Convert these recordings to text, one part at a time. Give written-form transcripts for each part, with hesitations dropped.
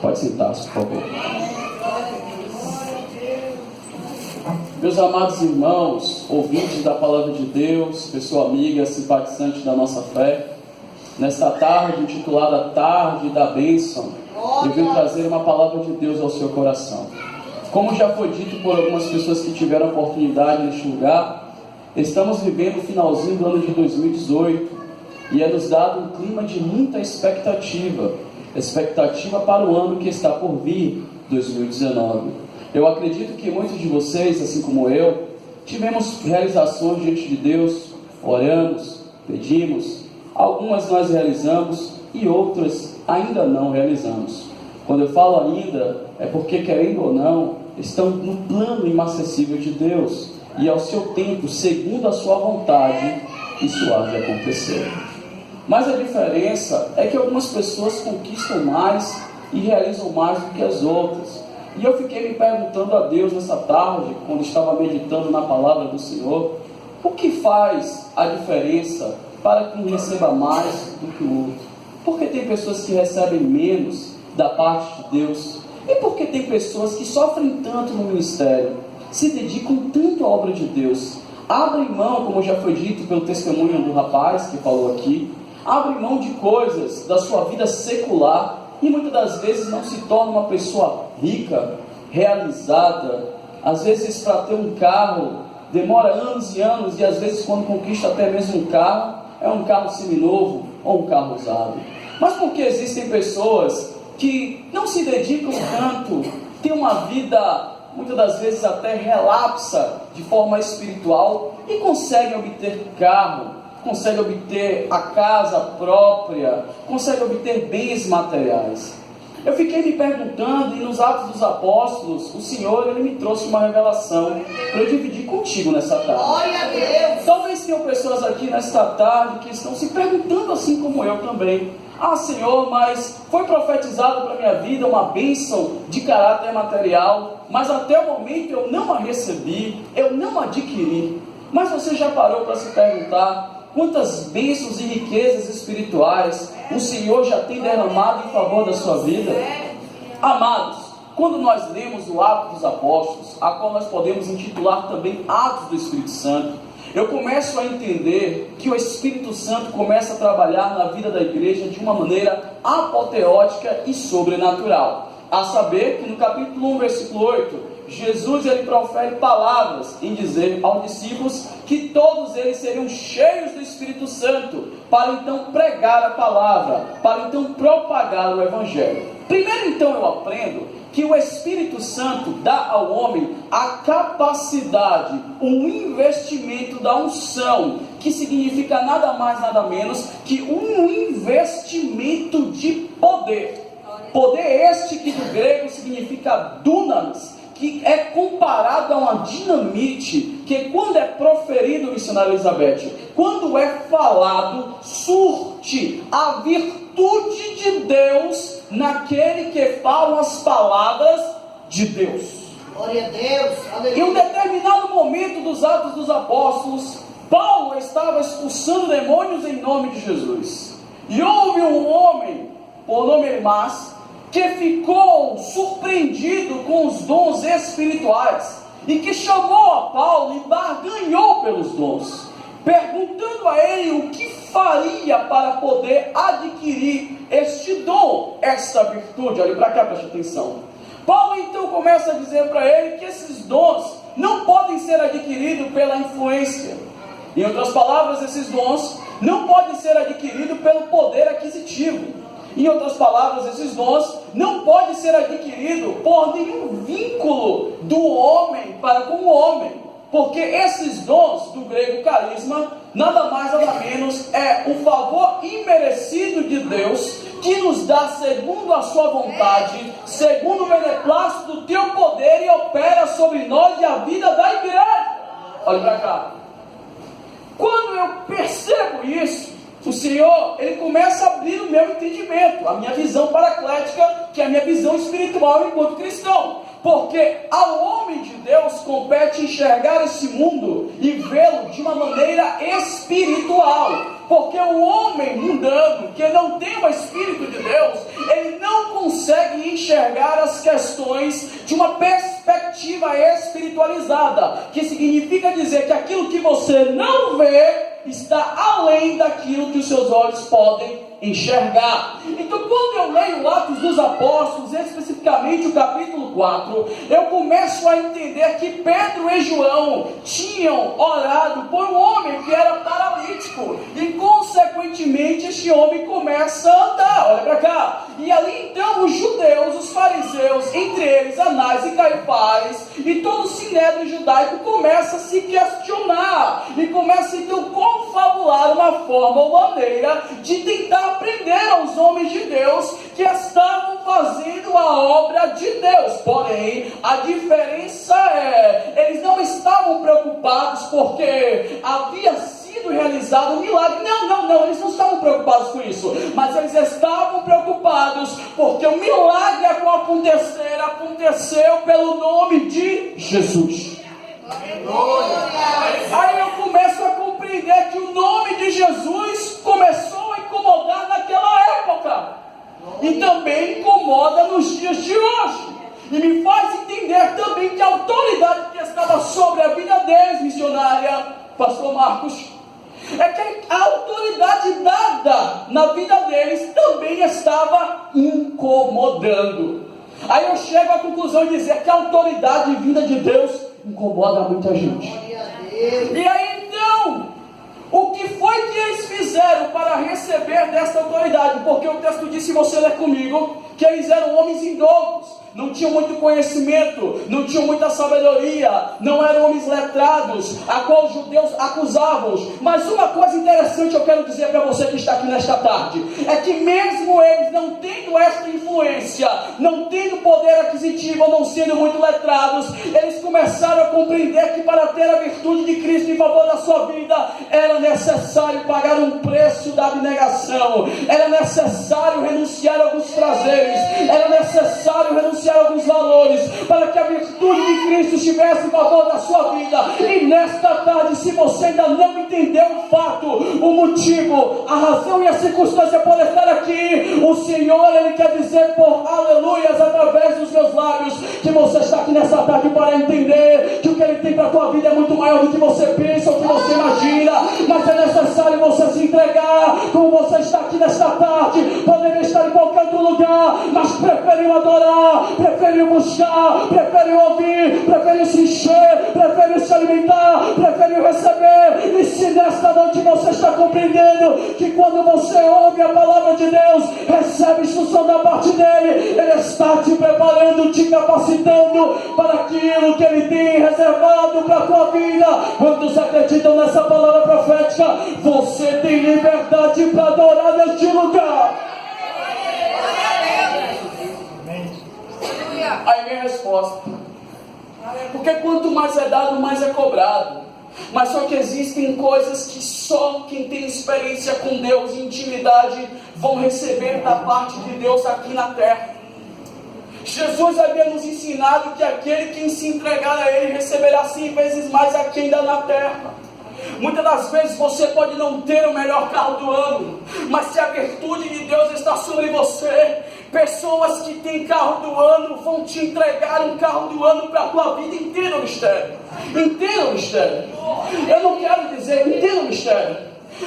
Pode sentar-se, por favor. Meus amados irmãos, ouvintes da Palavra de Deus, pessoa amiga, simpatizante da nossa fé, nesta tarde, intitulada Tarde da Bênção, eu vim trazer uma palavra de Deus ao seu coração. Como já foi dito por algumas pessoas que tiveram oportunidade neste lugar, estamos vivendo o finalzinho do ano de 2018 e é nos dado um clima de muita expectativa para o ano que está por vir, 2019. Eu acredito que muitos de vocês, assim como eu, tivemos realizações diante de Deus, oramos, pedimos, algumas nós realizamos e outras ainda não realizamos. Quando eu falo ainda, é porque, querendo ou não, estão no plano inacessível de Deus e ao seu tempo, segundo a sua vontade, isso há de acontecer. Mas a diferença é que algumas pessoas conquistam mais e realizam mais do que as outras. E eu fiquei me perguntando a Deus nessa tarde, quando estava meditando na palavra do Senhor, o que faz a diferença para que um receba mais do que o outro? Porque tem pessoas que recebem menos da parte de Deus? E porque tem pessoas que sofrem tanto no ministério, se dedicam tanto à obra de Deus, abrem mão, como já foi dito pelo testemunho do rapaz que falou aqui, abrem mão de coisas da sua vida secular e muitas das vezes não se torna uma pessoa rica, realizada. Às vezes, para ter um carro demora anos e anos, e às vezes quando conquista até mesmo um carro, é um carro seminovo ou um carro usado. Mas porque existem pessoas que não se dedicam tanto, têm uma vida muitas das vezes até relapsa de forma espiritual e conseguem obter carro, consegue obter a casa própria, consegue obter bens materiais. Eu fiquei me perguntando, e nos Atos dos Apóstolos, o Senhor ele me trouxe uma revelação para eu dividir contigo nessa tarde. Glória a Deus! Talvez tenham pessoas aqui nesta tarde que estão se perguntando assim como eu também. Ah, Senhor, mas foi profetizado para a minha vida uma bênção de caráter material, mas até o momento eu não a recebi, eu não a adquiri. Mas você já parou para se perguntar quantas bênçãos e riquezas espirituais o Senhor já tem derramado em favor da sua vida? Amados, quando nós lemos o Atos dos Apóstolos, a qual nós podemos intitular também Atos do Espírito Santo, eu começo a entender que o Espírito Santo começa a trabalhar na vida da igreja de uma maneira apoteótica e sobrenatural. A saber que no capítulo 1, versículo 8, Jesus ele profere palavras em dizer aos discípulos que todos eles seriam cheios do Espírito Santo para então pregar a palavra, para então propagar o Evangelho. Primeiro então eu aprendo que o Espírito Santo dá ao homem a capacidade, um investimento da unção, que significa nada mais nada menos que um investimento de poder. Poder este que do grego significa dunamis, que é comparado a uma dinamite, que quando é proferido, missionária Elizabeth, quando é falado, surte a virtude de Deus naquele que fala as palavras de Deus. Glória a Deus! Aleluia. Em um determinado momento dos Atos dos Apóstolos, Paulo estava expulsando demônios em nome de Jesus. E houve um homem, por nome Elimas, que ficou surpreendido com os dons espirituais e que chamou a Paulo e barganhou pelos dons, perguntando a ele o que faria para poder adquirir este dom, esta virtude. Olha para cá, preste atenção. Paulo então começa a dizer para ele que esses dons não podem ser adquiridos pela influência. Em outras palavras, esses dons não podem ser adquiridos pelo poder aquisitivo. Em outras palavras, esses dons não podem ser adquiridos por nenhum vínculo do homem para com o homem, porque esses dons, do grego carisma, nada mais nada menos é o favor imerecido de Deus, que nos dá segundo a sua vontade, segundo o beneplácito do teu poder, e opera sobre nós e a vida da igreja. Olha para cá. Quando eu percebo isso, o Senhor, ele começa a abrir o meu entendimento, a minha visão paraclética, que é a minha visão espiritual enquanto cristão. Porque ao homem de Deus compete enxergar esse mundo e vê-lo de uma maneira espiritual. Porque o homem mundano, que não tem o Espírito de Deus, ele não consegue enxergar as questões de uma perspectiva espiritualizada, que significa dizer que aquilo que você não vê está além daquilo que os seus olhos podem enxergar. Então, quando eu leio Atos dos Apóstolos, especificamente o capítulo 4, eu começo a entender que Pedro e João tinham orado por um homem que era paralítico, e consequentemente este homem começa a andar. Olha para cá. E ali então os judeus, os fariseus, entre eles Anás e Caifás, e todo o sinédrio judaico começa a se questionar, e começa então a confabular uma forma ou maneira de tentar aprender aos homens de Deus que estavam fazendo a obra de Deus. Porém, a diferença é, eles não estavam preocupados porque havia sido realizado um milagre. Não, eles não estavam preocupados com isso, mas eles estavam preocupados porque o milagre a qual aconteceu pelo nome de Jesus. Aí eu começo a compreender que o nome de Jesus começou a incomodar naquela época, e também incomoda nos dias de hoje, e me faz entender também que a autoridade que estava sobre a vida deles, missionária, pastor Marcos, é que a autoridade dada na vida deles também estava incomodando. Aí eu chego à conclusão de dizer que a autoridade vinda de Deus incomoda muita gente. E aí então, o que foi que eles fizeram para receber desta autoridade? Porque o texto diz, se você ler comigo, que eles eram homens indoutos, não tinham muito conhecimento, não tinham muita sabedoria, não eram homens letrados, a qual os judeus acusavam. Mas uma coisa interessante eu quero dizer para você que está aqui nesta tarde, é que mesmo eles não tendo esta influência, não tendo poder aquisitivo, não sendo muito letrados, eles começaram a compreender que para ter a virtude de Cristo em favor da sua vida, era necessário pagar um preço da abnegação, era necessário renunciar a alguns prazeres, era necessário renunciar a alguns valores, para que a virtude de Cristo estivesse em favor da sua vida. E nesta tarde, se você ainda não entendeu o fato, o motivo, a razão e a circunstância por estar aqui, o Senhor, Ele quer dizer por aleluias através dos meus lábios, que você está aqui nesta tarde para entender que o que Ele tem para a tua vida é muito maior do que você pensa ou que você imagina, mas é necessário você se entregar, como você está aqui nesta tarde, poderia estar em qualquer outro lugar, mas preferiu adorar, preferiu buscar, preferiu ouvir, preferiu se encher, preferiu se alimentar, preferiu receber. E se nesta noite você está compreendendo que quando você ouve a palavra de Deus, recebe instrução da parte dele, Ele está te preparando, te capacitando para aquilo que Ele tem reservado para a tua vida. Quantos acreditam nessa palavra profética? Você tem liberdade para adorar neste lugar. Aí vem a resposta, porque quanto mais é dado, mais é cobrado. Mas só que existem coisas que só quem tem experiência com Deus e intimidade vão receber da parte de Deus aqui na terra. Jesus havia nos ensinado que aquele que se entregar a Ele receberá 100 vezes mais aqui ainda na terra. Muitas das vezes você pode não ter o melhor carro do ano, mas se a virtude de Deus está sobre você, pessoas que têm carro do ano vão te entregar um carro do ano para a tua vida inteira, o mistério. Inteiro o mistério. Eu não quero dizer inteiro o mistério.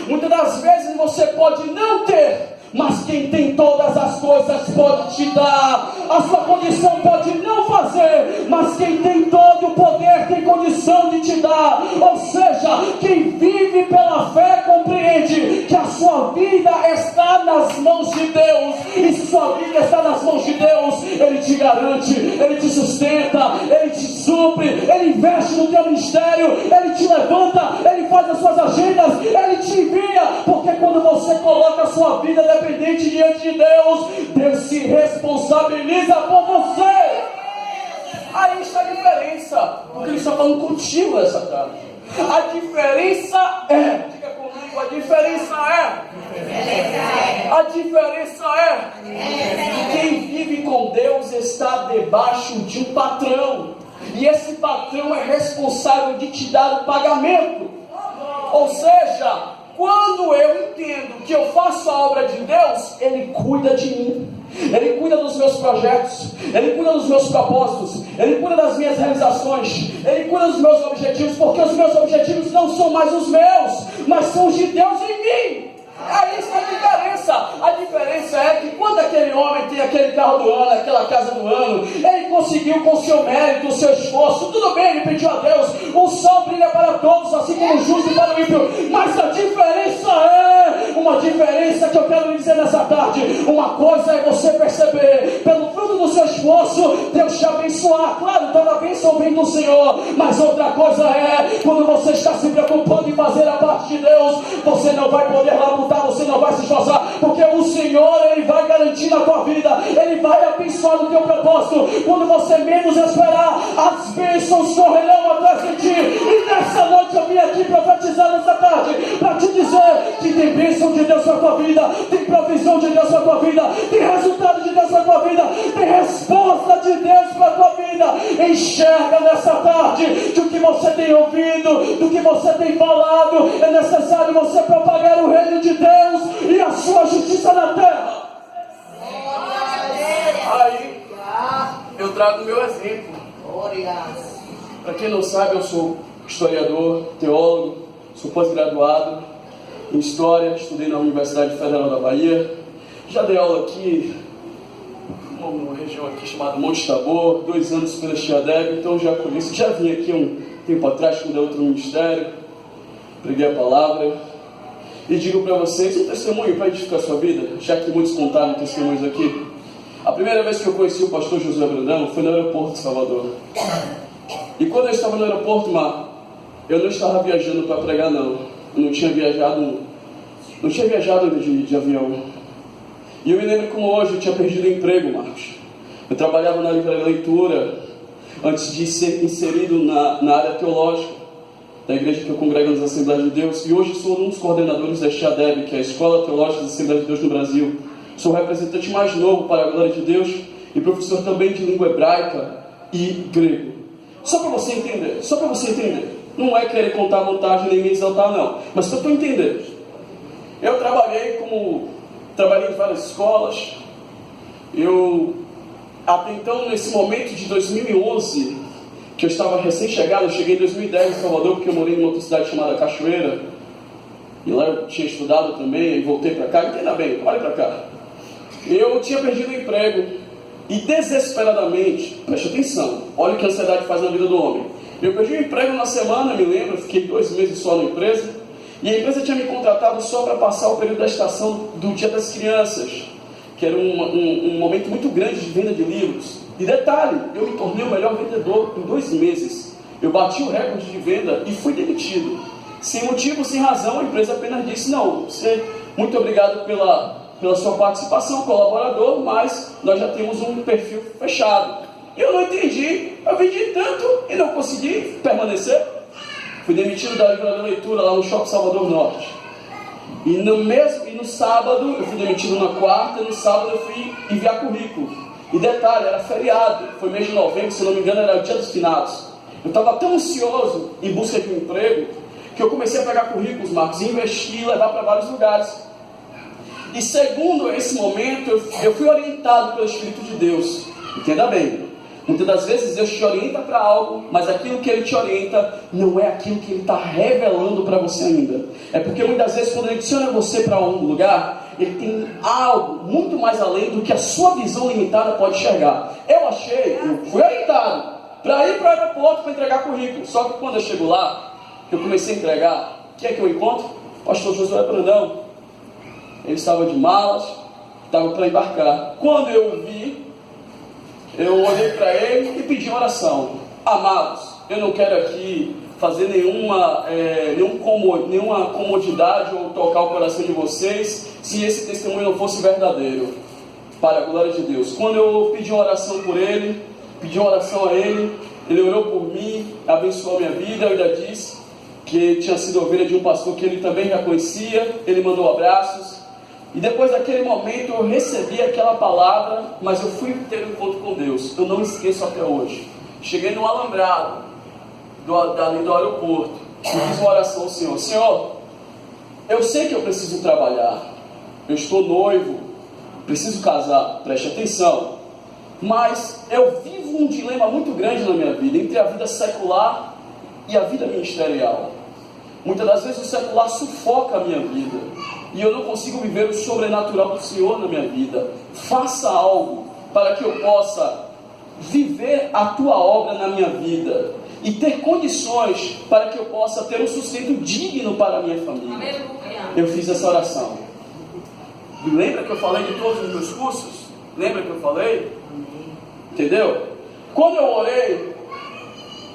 Muitas das vezes você pode não ter, mas quem tem todas as coisas pode te dar. A sua condição pode não fazer, mas quem tem todo o poder tem condição de te dar. Ou seja, quem vive pela fé compreende que a sua vida está nas mãos de Deus. E se sua vida está nas mãos de Deus, Ele te garante, Ele te sustenta, Ele te supre, Ele investe no teu ministério, Ele te levanta, Ele faz as suas agendas, Ele te envia. Porque quando você coloca a sua vida dependente diante de Deus, Deus se responsabiliza por você. Aí está a diferença, porque Ele está falando contigo essa tarde. A diferença é, diga comigo, a diferença é que quem vive com Deus está debaixo de um patrão, e esse patrão é responsável de te dar o pagamento. Ou seja, quando eu entendo que eu faço a obra de Deus, Ele cuida de mim. Ele cuida dos meus projetos, Ele cuida dos meus propósitos, Ele cuida das minhas realizações, Ele cuida dos meus objetivos, porque os meus objetivos não são mais os meus, mas são os de Deus em mim. É isso a diferença. A diferença é que quando aquele homem tem aquele carro do ano, aquela casa do ano, ele conseguiu com o seu mérito, o seu esforço, tudo bem, ele pediu a Deus, o sol brilha para todos, assim como o justo para o ímpio, mas a diferença é, uma diferença que eu quero lhe dizer nessa tarde, uma coisa é você perceber, pelo fruto do seu esforço, Deus te abençoar, claro, toda a bênção vem do Senhor, mas outra coisa é, quando você está se preocupando em fazer a parte de Deus, você não vai poder labutar, você não vai se esforçar, porque o Senhor, Ele vai garantir na tua vida, Ele vai abençoar no teu propósito, quando você menos esperar, as bênçãos correrão atrás de ti. E nessa noite eu vim aqui profetizar nessa tarde, para te dizer que tem bênção de Deus na tua vida, tem provisão de Deus na tua vida, tem resultado de Deus na tua vida, tem resposta de Deus para a tua vida. Enxerga nessa tarde do que você tem ouvido, do que você tem falado. É necessário você propagar o reino de Deus e a sua justiça na terra. Aí eu trago o meu exemplo. Para quem não sabe, eu sou historiador, teólogo, sou pós-graduado em História, estudei na Universidade Federal da Bahia, já dei aula aqui numa região aqui chamada Monte Tabor, 2 anos pela Chiadeb, então já conheço, já vim aqui um tempo atrás quando eu outro ministério, preguei a palavra e digo para vocês um testemunho para edificar a sua vida, já que muitos contaram testemunhos aqui. A primeira vez que eu conheci o pastor Josué Brandão foi no aeroporto de Salvador. E quando eu estava no aeroporto, eu não estava viajando para pregar, não. Eu não tinha viajado de avião. E eu me lembro como hoje eu tinha perdido o emprego, Marcos. Eu trabalhava na livraria Leitura, antes de ser inserido na área teológica da igreja que eu congrego nas Assembleias de Deus. E hoje sou um dos coordenadores da Chiadeb, que é a Escola Teológica das Assembleias de Deus no Brasil. Sou o representante mais novo para a glória de Deus e professor também de língua hebraica e grego. Só para você entender. Não é querer contar a vantagem nem me exaltar, não. Mas para tu entender. Eu trabalhei em várias escolas. Até então, nesse momento de 2011, que eu estava recém-chegado, eu cheguei em 2010 em Salvador, porque eu morei numa outra cidade chamada Cachoeira. E lá eu tinha estudado também, e voltei para cá. Entenda bem, olha para cá. Eu tinha perdido o emprego. E desesperadamente, preste atenção, olha o que a ansiedade faz na vida do homem. Eu perdi o emprego na semana, me lembro, fiquei 2 meses só na empresa, e a empresa tinha me contratado só para passar o período da estação do Dia das Crianças, que era um momento muito grande de venda de livros. E detalhe, eu me tornei o melhor vendedor em 2 meses. Eu bati o recorde de venda e fui demitido. Sem motivo, sem razão, a empresa apenas disse, não, muito obrigado pela sua participação, colaborador, mas nós já temos um perfil fechado. Eu não entendi, eu vendi tanto e não consegui permanecer. Fui demitido da livraria Leitura lá no Shopping Salvador Norte. E no sábado, eu fui demitido na quarta, e no sábado eu fui enviar currículo. E detalhe, era feriado, foi mês de novembro, se não me engano era o dia dos finados. Eu estava tão ansioso em busca de um emprego, que eu comecei a pegar currículos, Marcos, e investir e levar para vários lugares. E segundo esse momento, eu fui orientado pelo Espírito de Deus. Entenda bem, muitas das vezes Deus te orienta para algo, mas aquilo que Ele te orienta não é aquilo que Ele está revelando para você ainda. É porque muitas vezes quando Ele direciona você para um lugar, Ele tem algo muito mais além do que a sua visão limitada pode enxergar. Eu fui orientado para ir para o aeroporto para entregar currículo. Só que quando eu chego lá, eu comecei a entregar, quem é que eu encontro? O pastor Josué Brandão. Ele estava de malas, estava para embarcar. Quando eu o vi, eu olhei para ele e pedi uma oração. Amados, eu não quero aqui fazer nenhuma comodidade ou tocar o coração de vocês, se esse testemunho não fosse verdadeiro, para a glória de Deus. Quando eu pedi uma oração por ele, pedi uma oração a ele, ele orou por mim, abençoou a minha vida. Eu ainda disse que tinha sido ovelha de um pastor que ele também já conhecia, ele mandou abraços. E depois daquele momento eu recebi aquela palavra, mas eu fui ter um encontro com Deus. Eu não esqueço até hoje. Cheguei no alambrado dali do aeroporto e fiz uma oração ao Senhor. Senhor, eu sei que eu preciso trabalhar, eu estou noivo, preciso casar, preste atenção, mas eu vivo um dilema muito grande na minha vida, entre a vida secular e a vida ministerial. Muitas das vezes o secular sufoca a minha vida, e eu não consigo viver o sobrenatural do Senhor na minha vida. Faça algo para que eu possa viver a tua obra na minha vida e ter condições para que eu possa ter um sustento digno para a minha família. Eu fiz essa oração. Lembra que eu falei de todos os meus cursos? Lembra que eu falei? Entendeu? Quando eu orei,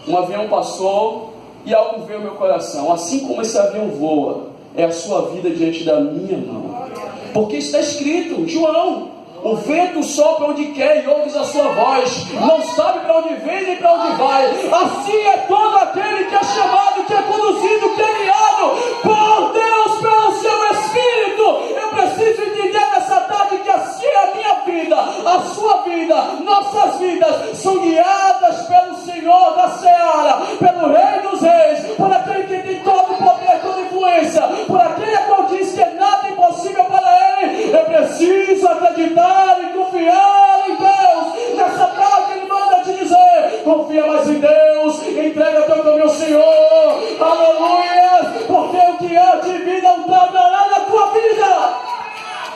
um avião passou e algo veio ao meu coração. Assim como esse avião voa, é a sua vida diante da minha mão. Porque está escrito, João: o vento sopra onde quer e ouves a sua voz, não sabe para onde vem nem para onde vai. Assim é todo aquele que é chamado, que é conduzido, que é guiado por Deus, pelo seu Espírito. Eu preciso entender nessa tarde que assim é a minha vida, a sua vida, nossas vidas são guiadas pelo Senhor da Seara, pelo Rei dos Reis, por aquele que tem todo o poder, toda influência, por aquele que diz que nada é impossível para Ele. Eu preciso acreditar e confiar em Deus. Nessa tarde Ele manda te dizer: confia mais em Deus, entrega teu caminho ao Senhor, aleluia, porque o que é de vida não tardará na tua vida.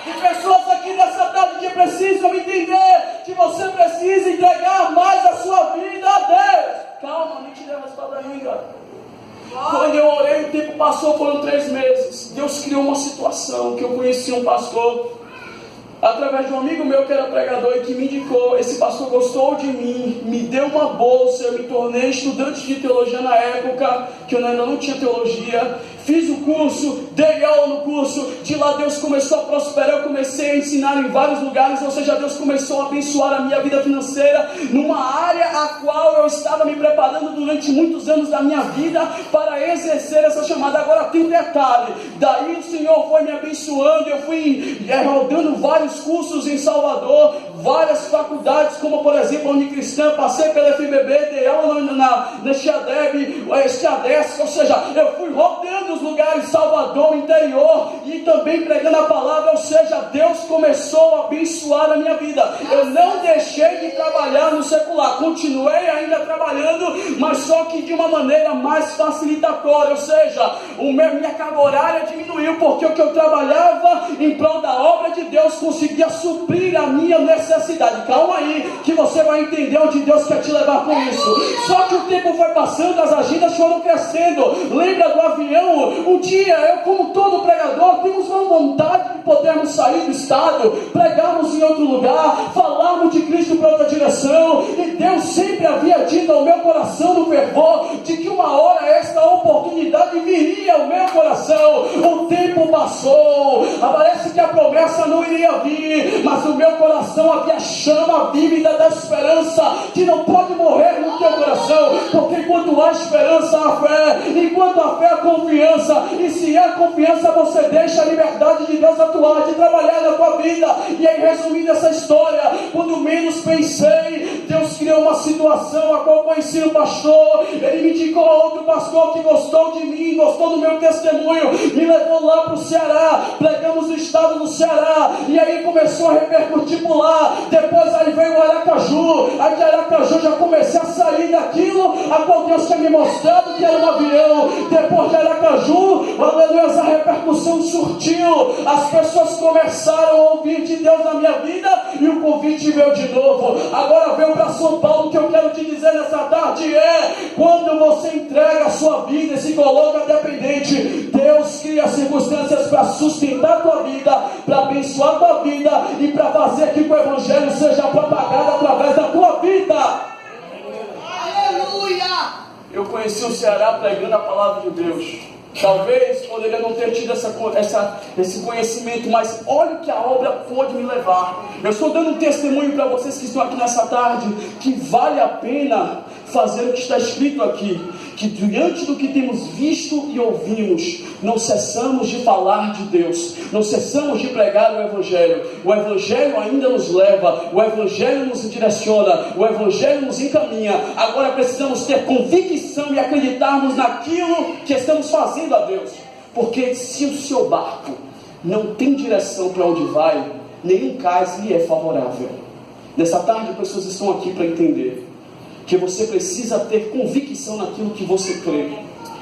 E pessoas aqui nessa tarde que precisam entender que você precisa entregar mais a sua vida a Deus. Calma, não te dê uma espadarinha. Quando eu orei, o tempo passou, foram 3 meses. Deus criou uma situação que eu conheci um pastor, através de um amigo meu que era pregador e que me indicou. Esse pastor gostou de mim, me deu uma bolsa, eu me tornei estudante de teologia na época, que eu ainda não tinha teologia. Fiz o curso, dei aula no curso, de lá Deus começou a prosperar, eu comecei a ensinar em vários lugares, ou seja, Deus começou a abençoar a minha vida financeira, numa área a qual eu estava me preparando durante muitos anos da minha vida, para exercer essa chamada. Agora tem um detalhe, daí o Senhor foi me abençoando, eu fui rodando vários cursos em Salvador, várias faculdades, como por exemplo a Unicristã, passei pela FBB, dei aula na Xiadeb, Xiadesc, ou seja, eu fui rodando os lugares, Salvador, interior, e também pregando a palavra, ou seja, Deus começou a abençoar a minha vida. Eu não deixei de trabalhar no secular, continuei ainda trabalhando, mas só que de uma maneira mais facilitatória, ou seja, minha carga horária diminuiu, porque o que eu trabalhava em prol da obra de Deus conseguia suprir a minha necessidade. Calma aí, que você vai entender onde Deus quer te levar com isso. Só que o tempo foi passando, as agendas foram crescendo. Lembra do avião? Um dia, eu como todo pregador, temos uma vontade de podermos sair do estado, pregarmos em outro lugar, falarmos de Cristo para outra direção, e Deus sempre havia dito ao meu coração no fervor, de que uma hora esta oportunidade viria ao meu coração. O tempo passou, parece que a promessa não iria vir, mas no meu coração havia chama vívida da esperança, que não pode morrer no teu coração, porque enquanto há esperança, há fé, enquanto há fé, há confiança, e se há confiança, você deixa a liberdade de Deus atuar, de trabalhar na tua vida. E aí, resumindo essa história, quando menos pensei, Deus criou uma situação a qual eu conheci o pastor, ele me indicou a outro pastor que gostou de mim, gostou do meu testemunho, me levou lá para o Ceará, pregamos no estado do Ceará, e aí começou a repercutir por lá. Depois aí veio o Aracaju, aí de Aracaju já comecei a sair daquilo a qual Deus tinha me mostrado que era um avião. Depois de Aracaju, aleluia, a repercussão surtiu, as pessoas começaram a ouvir de Deus na minha vida, e o convite veio de novo. Agora veio para São Paulo. O que eu quero te dizer nessa tarde é: quando você entrega a sua vida e se coloca dependente, Deus cria circunstâncias para sustentar a tua vida, para abençoar a tua vida e para fazer que o Evangelho seja propagado através da tua vida. Aleluia! Eu conheci o Ceará pregando a palavra de Deus. Talvez poderia não ter tido esse conhecimento, mas olha o que a obra pode me levar. Eu estou dando um testemunho para vocês que estão aqui nessa tarde, que vale a pena fazer o que está escrito aqui, que diante do que temos visto e ouvimos, não cessamos de falar de Deus, não cessamos de pregar o Evangelho. O Evangelho ainda nos leva, o Evangelho nos direciona, o Evangelho nos encaminha. Agora precisamos ter convicção e acreditarmos naquilo que estamos fazendo a Deus. Porque se o seu barco não tem direção para onde vai, nenhum cais lhe é favorável. Nessa tarde, pessoas estão aqui para entender que você precisa ter convicção naquilo que você crê.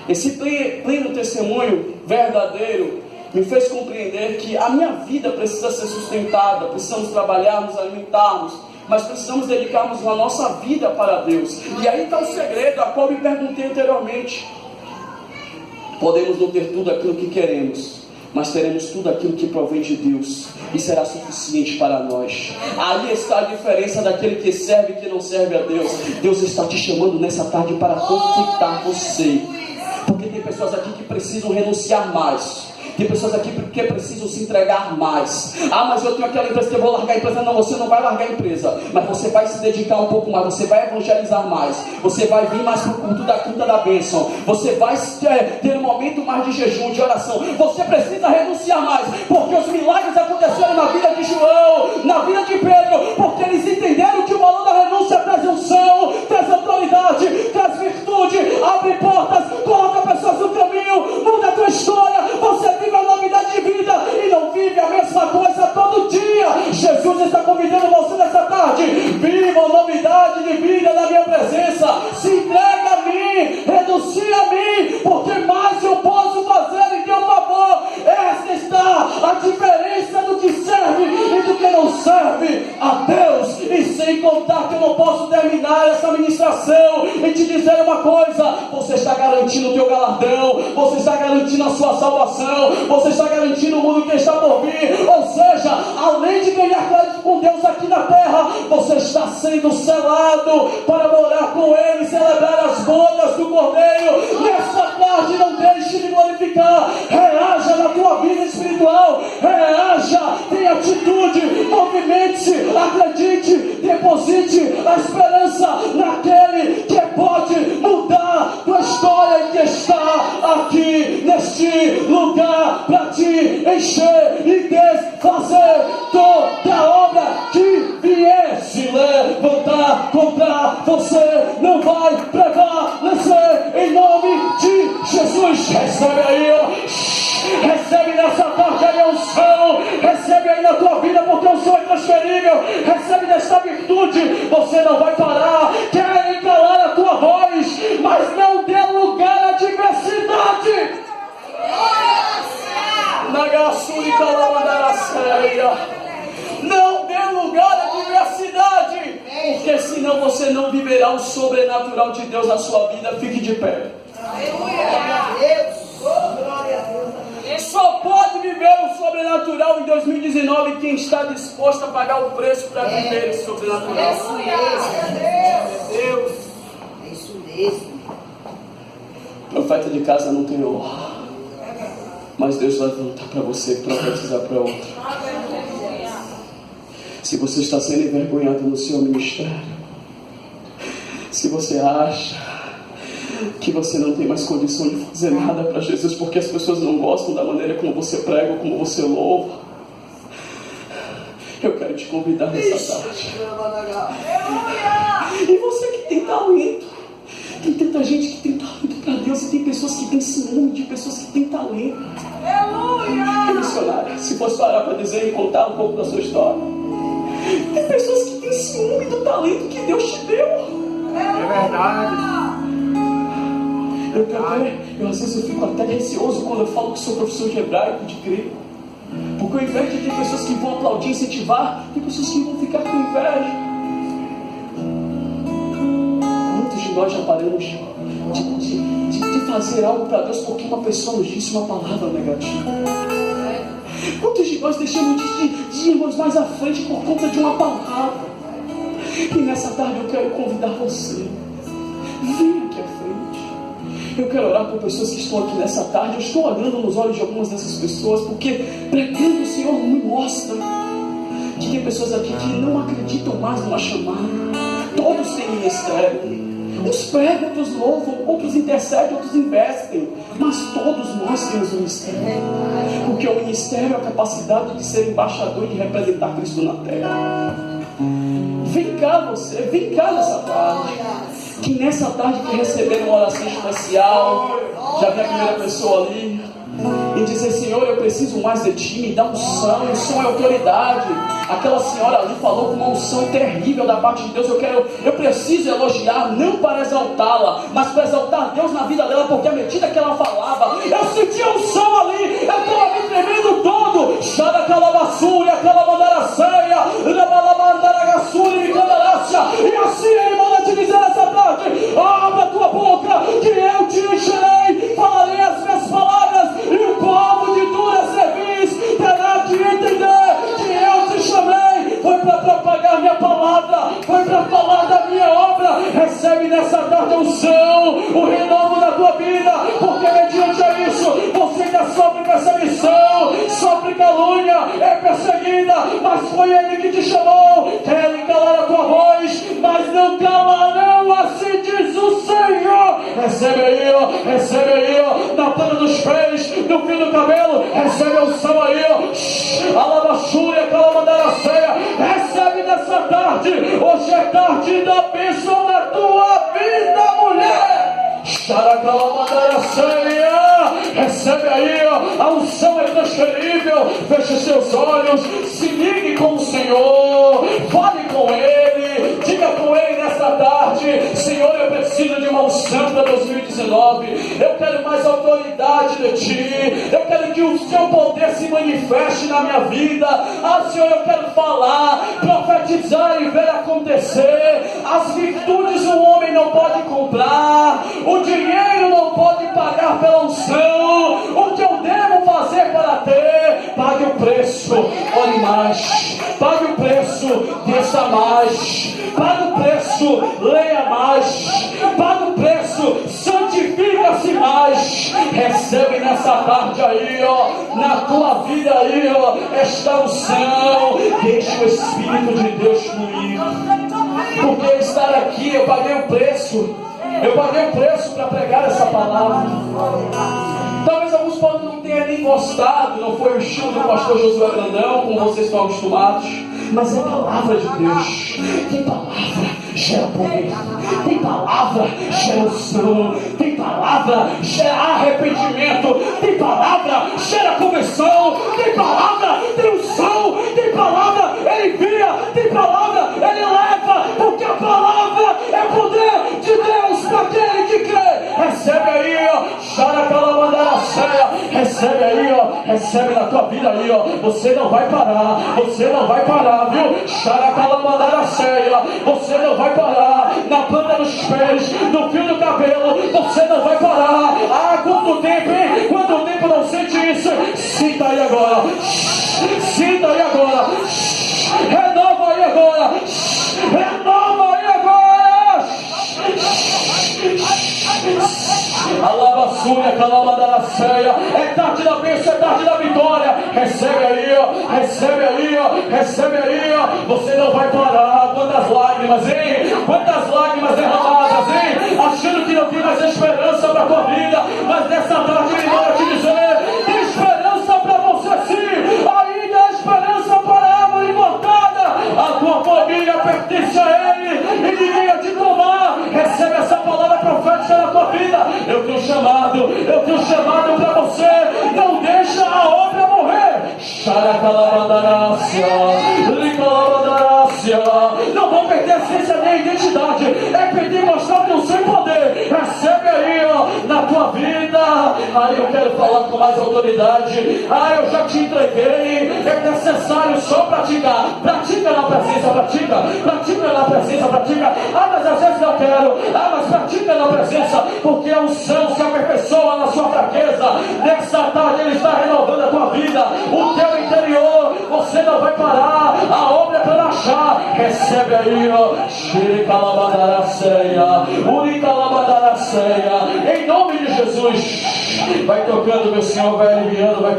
Esse pleno testemunho verdadeiro me fez compreender que a minha vida precisa ser sustentada. Precisamos trabalhar, nos alimentarmos, mas precisamos dedicarmos a nossa vida para Deus. E aí está o segredo, a qual me perguntei anteriormente. Podemos não ter tudo aquilo que queremos, mas teremos tudo aquilo que provém de Deus, e será suficiente para nós. Aí está a diferença daquele que serve e que não serve a Deus. Deus está te chamando nessa tarde para conquistar você, porque tem pessoas aqui que precisam renunciar mais. Tem pessoas aqui que precisam se entregar mais. Ah, mas eu tenho aquela empresa que eu vou largar a empresa. Não, você não vai largar a empresa, mas você vai se dedicar um pouco mais. Você vai evangelizar mais. Você vai vir mais para o culto da quinta da bênção. Você vai ter um momento mais de jejum, de oração. Você precisa renunciar mais, porque os milagres aconteceram na vida de João, na vida de Pedro, porque eles entenderam que o valor da renúncia traz unção, traz autoridade, traz virtude, abre portas, coloca pessoas no caminho, muda a tua história. Você vive a novidade de vida e não vive a mesma coisa todo dia. Jesus está convidando você nessa tarde. Viva a novidade de vida na minha presença. Se entrega a mim, renuncia a mim, porque mais eu posso fazer em teu favor. Esta está a diferença do que serve e do que não serve a Deus. E sem contar que eu não posso terminar essa ministração e te dizer uma coisa: você está garantindo o teu galardão, você está garantindo a sua salvação, você está garantindo o mundo que está por vir. Ou seja, além de ganhar crédito com Deus aqui na terra, você está sendo selado para morar com Ele, celebrar as bodas do Cordeiro. Nessa tarde, não deixe de glorificar. Reaja na tua vida espiritual, reaja, tenha atitude, movimente-se, acredite, deposite a esperança naquele que pode mudar tua história e que está aqui neste lugar para te encher e desfazer toda a obra que vier se levantar contra você. Não vai prevalecer em nome de Jesus. Recebe aí, ó. Recebe nessa tarde aí a unção. Recebe aí na tua vida, porque o som é transferível. Recebe desta virtude. Você não vai parar. Querem calar a tua voz, mas não dê lugar à diversidade. Não dê lugar à diversidade, porque senão você não viverá o sobrenatural de Deus na sua vida. Fique de pé. Só pode viver o sobrenatural em 2019 quem está disposto a pagar o preço para viver esse sobrenatural. Deus. É isso mesmo. Profeta de casa não tem honra, mas Deus vai voltar para você e profetizar para outro. Se você está sendo envergonhado no seu ministério, se você acha que você não tem mais condição de fazer nada para Jesus porque as pessoas não gostam da maneira como você prega, como você louva, eu quero te convidar nessa tarde. E você que tem talento, tem tanta gente que tem talento para Deus, e tem pessoas que têm ciúme de pessoas que têm talento. Aleluia! Missionário, se fosse parar para dizer e contar um pouco da sua história, tem pessoas que têm ciúme do talento que Deus te deu. É verdade. Eu às vezes eu fico até receoso quando eu falo que sou professor de hebraico, de grego, porque ao invés de ter pessoas que vão aplaudir, incentivar, tem pessoas que vão ficar com inveja. Muitos de nós já paramos de fazer algo para Deus porque uma pessoa nos disse uma palavra negativa. Quantos de nós deixamos de irmos mais à frente por conta de uma palavra? E nessa tarde eu quero convidar você, venha aqui à frente. Eu quero orar por pessoas que estão aqui nessa tarde. Eu estou olhando nos olhos de algumas dessas pessoas, porque pregando o Senhor me mostra que tem pessoas aqui que não acreditam mais numa chamada. Todos têm ministério. Uns pregam, outros louvam, outros intercedem, outros investem, mas todos nós temos um ministério, porque o ministério é a capacidade de ser embaixador e de representar Cristo na terra. Vem cá você, vem cá nessa tarde, que nessa tarde que receberam uma oração especial. Já vi a primeira pessoa ali. e dizer: Senhor, eu preciso mais de ti, me dá unção. Unção é autoridade. Aquela senhora ali falou com uma unção terrível da parte de Deus. Eu preciso elogiar, não para exaltá-la, mas para exaltar Deus na vida dela, porque à medida que ela falava, eu sentia unção ali, eu estava me tremendo todo. Xara calabassúria, calamandaracéia, rabalabandaragasúria, candarácia. E assim ele manda te dizer nessa tarde: abra a tua boca, que eu te encherei, falarei as minhas palavras, e o povo de tua cerviz terá que entender que eu te chamei. Foi para propagar minha palavra, foi para falar da minha obra. Recebe nessa tarde a unção, o renovo da tua vida, porque mediante a isso você ainda sofre perseguição, sofre calúnia, é perseguida, mas foi ele que te chamou. Querem calar a tua voz, mas não calarão, assim diz o Senhor. Recebe aí, ó, na ponta dos pés, no fio do cabelo, recebe a unção aí, ó. Alabaxúria, calamandaracéia, recebe nessa tarde. Hoje é tarde da bênção na tua vida, mulher. Xaracalamandaracéia, recebe aí, ó, a unção é transferível. Feche seus olhos, se ligue com o Senhor, fale com Ele, diga com Ele nessa tarde: Senhor, eu preciso de uma unção para 2019, eu quero mais autoridade de Ti, eu quero que o Seu poder se manifeste na minha vida. Senhor, eu quero falar, profetizar e ver acontecer. As virtudes o homem não pode comprar, o dinheiro não pode pagar pela unção. O que eu devo fazer para ter? Pague o preço, ore mais, pague o preço, desça mais, pague o preço, leia mais, pague o preço, santifica-se mais. Recebe nessa tarde aí, ó, na tua vida aí, ó, esta unção. Deixa o Espírito de Deus fluir, porque estar aqui eu paguei o preço. Eu paguei o preço para pregar essa palavra. Talvez alguns podem não tenham nem gostado, não foi o estilo do pastor Josué Brandão, como vocês estão acostumados, mas é palavra de Deus. Tem palavra, gera poder. Tem palavra, gera unção. Tem palavra, gera arrependimento. Tem palavra, gera conversão. Tem palavra, tem unção. Tem palavra, ele envia. Tem palavra, ele leva, porque a palavra é poder de Deus para aquele que crê. Recebe aí, ó, xaracalamandaracéia. Recebe aí, ó, recebe na tua vida aí, ó. Você não vai parar, viu? Xaracalamandaracéia. Você não vai parar, na planta dos pés, no fio do cabelo, você não vai parar. Quanto tempo, hein? Quanto tempo não sente isso? Sinta aí agora, sinta aí agora, renova aí agora, renova aí agora. Alabaçúria, calamandaracéia. É tarde da bênção, é tarde da vitória. Recebe aí, ó, recebe aí, ó, recebe aí, ó. Você não vai parar. Quantas lágrimas, hein? Quantas lágrimas derramadas, hein? Achando que não tem mais esperança para a tua vida, mas nessa tarde ele vai te dizer: tem esperança para você sim. Ainda há esperança para a árvore montada. A tua família pertence a ele e ninguém vai te tomar. Recebe essa palavra profética na tua vida. Eu tenho chamado para você. Não deixa a obra morrer. Xaracalamandarácia, licalamandarácia. Não vão perder a essência nem a identidade. É pedir, mostrar o teu sem poder. Recebe aí, ó, na tua vida. Eu quero falar com mais autoridade. Eu já te entreguei. É necessário só praticar. Pratica na presença, pratica na presença, pratica. Mas às vezes eu quero. Mas pratica na presença, porque a unção se aperfeiçoa na sua fraqueza. Nessa tarde ele está renovando a tua vida, o teu interior. Você não vai parar, a obra é para achar. Recebe aí, ó, xericalamandaracéia, uricalamandaracéia, em nome de Jesus. Vai tocando, meu Senhor, vai aliviando, vai